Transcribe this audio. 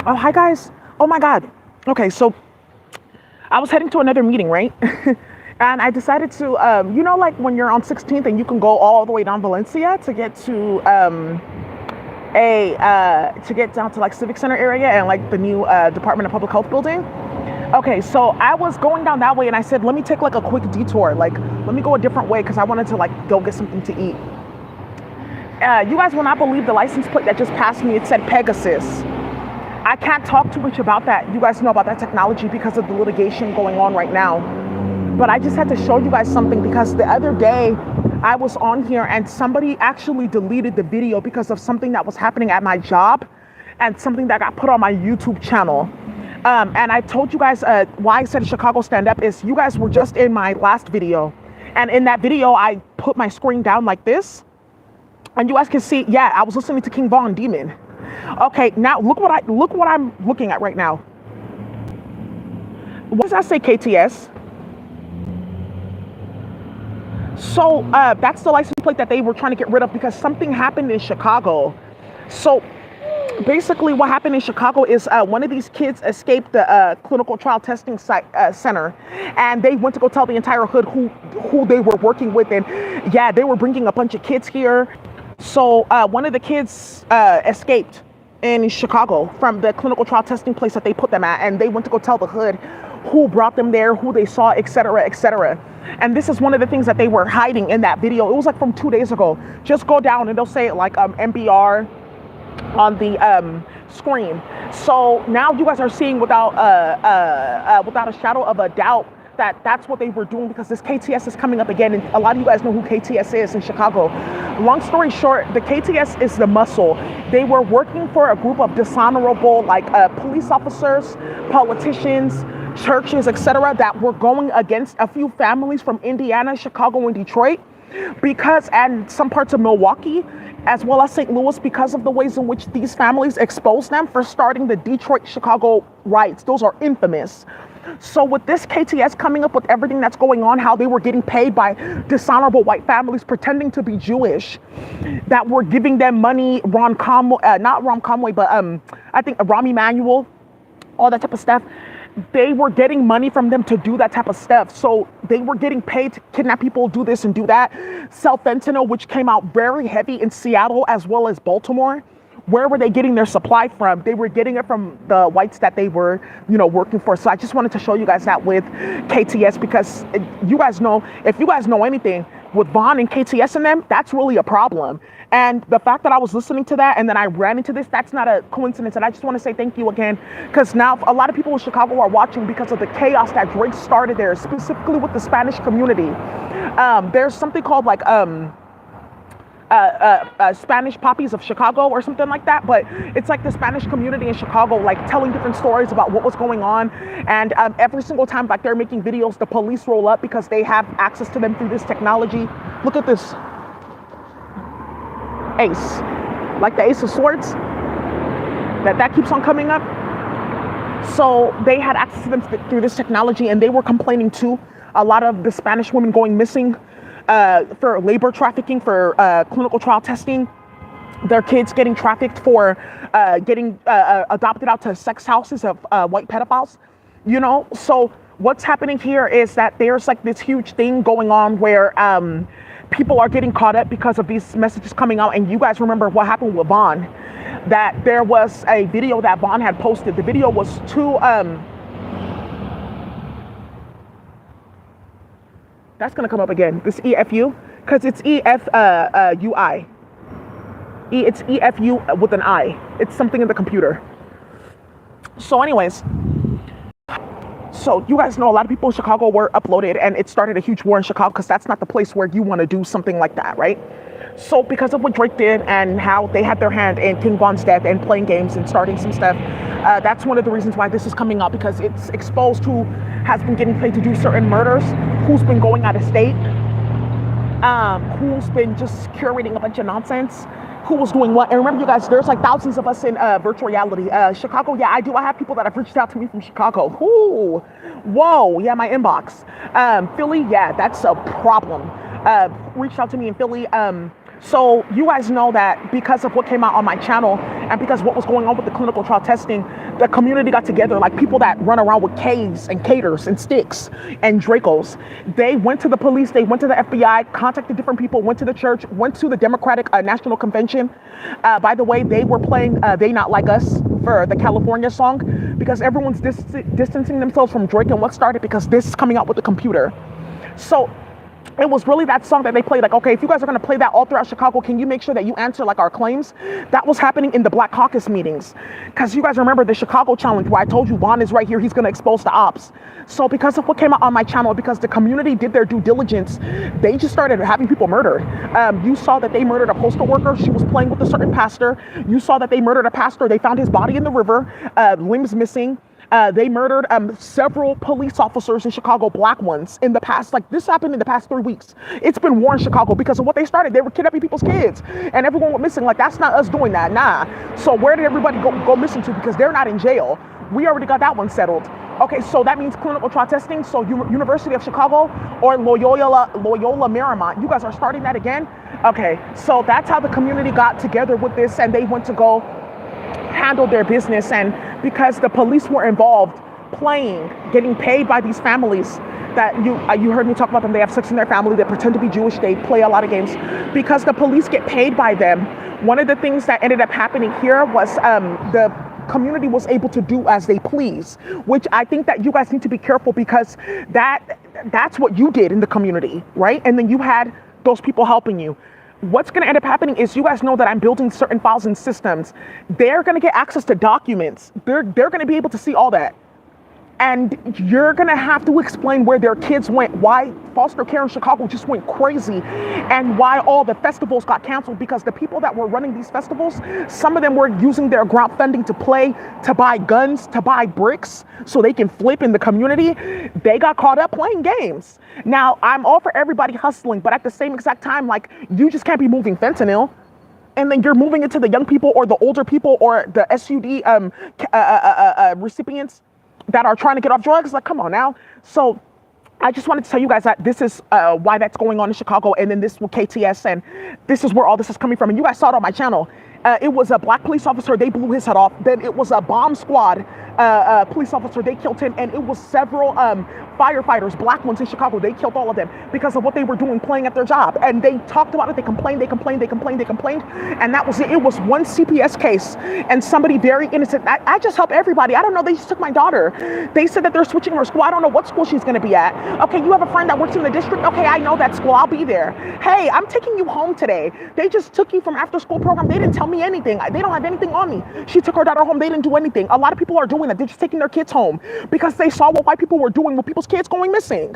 Oh, hi guys. Oh my God. Okay, so I was heading to another meeting, right? And I decided to, like when you're on 16th and you can go all the way down Valencia to get to a to get down to like Civic Center area and like the new Department of Public Health building. Okay, so I was going down that way and I said, let me take like a quick detour, like let me go a different way because I wanted to like go get something to eat. You guys will not believe the license plate that just passed me. It said Pegasus. I can't talk too much about that. You guys know about that technology because of the litigation going on right now. But I just had to show you guys something because the other day I was on here and somebody actually deleted the video because of something that was happening at my job and something that got put on my YouTube channel. And I told you guys why I said Chicago stand up is you guys were just in my last video. And in that video, I put my screen down like this. And you guys can see, yeah, I was listening to King Von Demon. Okay, now look what I'm looking at right now. What does that say, KTS? So that's the license plate that they were trying to get rid of because something happened in Chicago. So basically what happened in Chicago is one of these kids escaped the clinical trial testing center, and they went to go tell the entire hood who they were working with, and yeah, they were bringing a bunch of kids here. So one of the kids escaped in Chicago from the clinical trial testing place that they put them at, and they went to go tell the hood who brought them there, who they saw, etc., etc. And this is one of the things that they were hiding in that video. It was like from 2 days ago. Just go down and they'll say it like MBR on the screen. So now you guys are seeing without a shadow of a doubt that that's what they were doing because this KTS is coming up again, and a lot of you guys know who KTS is in Chicago. Long story short, the KTS is the muscle. They were working for a group of dishonorable like police officers, politicians, churches, etc., that were going against a few families from Indiana, Chicago, and Detroit and some parts of Milwaukee, as well as St. Louis, because of the ways in which these families exposed them for starting the Detroit-Chicago riots. Those are infamous. So with this KTS coming up with everything that's going on, how they were getting paid by dishonorable white families pretending to be Jewish, that were giving them money, not Ron Conway, but I think Rahm Emanuel, all that type of stuff. They were getting money from them to do that type of stuff. So they were getting paid to kidnap people, do this and do that. Sell fentanyl, which came out very heavy in Seattle as well as Baltimore. Where were they getting their supply from? They were getting it from the whites that they were, working for. So I just wanted to show you guys that with KTS because you guys know, if you guys know anything, with Von and KTS in them, that's really a problem. And the fact that I was listening to that and then I ran into this, that's not a coincidence. And I just want to say thank you again, because now a lot of people in Chicago are watching because of the chaos that Drake started there, specifically with the Spanish community. There's something called like Spanish Poppies of Chicago or something like that, but it's like the Spanish community in Chicago like telling different stories about what was going on, and every single time like they're making videos, the police roll up because they have access to them through this technology. Look at this ace, like the Ace of Swords, that keeps on coming up. So they had access to them through this technology, and they were complaining too. A lot of the Spanish women going missing for labor trafficking, for clinical trial testing, their kids getting trafficked for getting adopted out to sex houses of white pedophiles, So what's happening here is that there's like this huge thing going on where people are getting caught up because of these messages coming out. And you guys remember what happened with Von, that there was a video that Von had posted. The video was too that's going to come up again, this EFU, because it's EFUI. It's EFU with an I. It's something in the computer. So anyways, so you guys know a lot of people in Chicago were uploaded, and it started a huge war in Chicago because that's not the place where you want to do something like that, right? So because of what Drake did and how they had their hand in King Von's death and playing games and starting some stuff, that's one of the reasons why this is coming out, because it's exposed who has been getting paid to do certain murders, who's been going out of state, who's been just curating a bunch of nonsense, who was doing what. And remember, you guys, there's like thousands of us in virtual reality. Chicago, yeah, I do. I have people that have reached out to me from Chicago. Ooh, whoa, yeah, my inbox. Philly, yeah, that's a problem. Reached out to me in Philly. So you guys know that because of what came out on my channel and because what was going on with the clinical trial testing, the community got together, like people that run around with K's and Caters and sticks and Dracos. They went to the police, they went to the FBI, contacted different people, went to the church, went to the Democratic National Convention. By the way, they were playing They Not Like Us for the California song because everyone's distancing themselves from Drake. And what started because this is coming out with the computer. So it was really that song that they played, like, okay, if you guys are going to play that all throughout Chicago, can you make sure that you answer like our claims? That was happening in the Black Caucus meetings. Because you guys remember the Chicago challenge where I told you Vaughn is right here, he's going to expose the ops. So because of what came out on my channel, because the community did their due diligence, they just started having people murdered. You saw that they murdered a postal worker. She was playing with a certain pastor. You saw that they murdered a pastor. They found his body in the river, limbs missing. They murdered several police officers in Chicago, black ones, in the past. Like, this happened in the past 3 weeks. It's been war in Chicago because of what they started. They were kidnapping people's kids, and everyone went missing. Like, that's not us doing that, nah. So where did everybody go missing to? Because they're not in jail. We already got that one settled. Okay, so that means clinical trial testing. So University of Chicago or Loyola Marymount, you guys are starting that again? Okay, so that's how the community got together with this, and they went to go handle their business. And because the police were involved, playing, getting paid by these families that you heard me talk about them, they have sex in their family, they pretend to be Jewish, they play a lot of games. Because the police get paid by them, one of the things that ended up happening here was the community was able to do as they please, which I think that you guys need to be careful, because that's what you did in the community, right? And then you had those people helping you. What's going to end up happening is, you guys know that I'm building certain files and systems. They're going to get access to documents. They're going to be able to see all that. And you're going to have to explain where their kids went, why foster care in Chicago just went crazy, and why all the festivals got canceled, because the people that were running these festivals, some of them were using their grant funding to buy guns, to buy bricks so they can flip in the community. They got caught up playing games. Now, I'm all for everybody hustling, but at the same exact time, like, you just can't be moving fentanyl and then you're moving it to the young people or the older people or the SUD recipients that are trying to get off drugs. Like, come on now. So I just wanted to tell you guys that this is why that's going on in Chicago, and then this with KTS, and this is where all this is coming from. And you guys saw it on my channel. It was a black police officer, they blew his head off. Then it was a bomb squad police officer, they killed him. And it was several firefighters, black ones in Chicago, they killed all of them because of what they were doing, playing at their job. And they talked about it, they complained. And that was it. It was one CPS case and somebody very innocent. I just help everybody. I don't know, they just took my daughter. They said that they're switching her school. I don't know what school she's gonna be at. Okay, you have a friend that works in the district? Okay, I know that school, I'll be there. Hey, I'm taking you home today. They just took you from after school program. They didn't tell me anything. They don't have anything on me. She took her daughter home, they didn't do anything. A lot of people are doing that. They're just taking their kids home because they saw what white people were doing with people's kids going missing.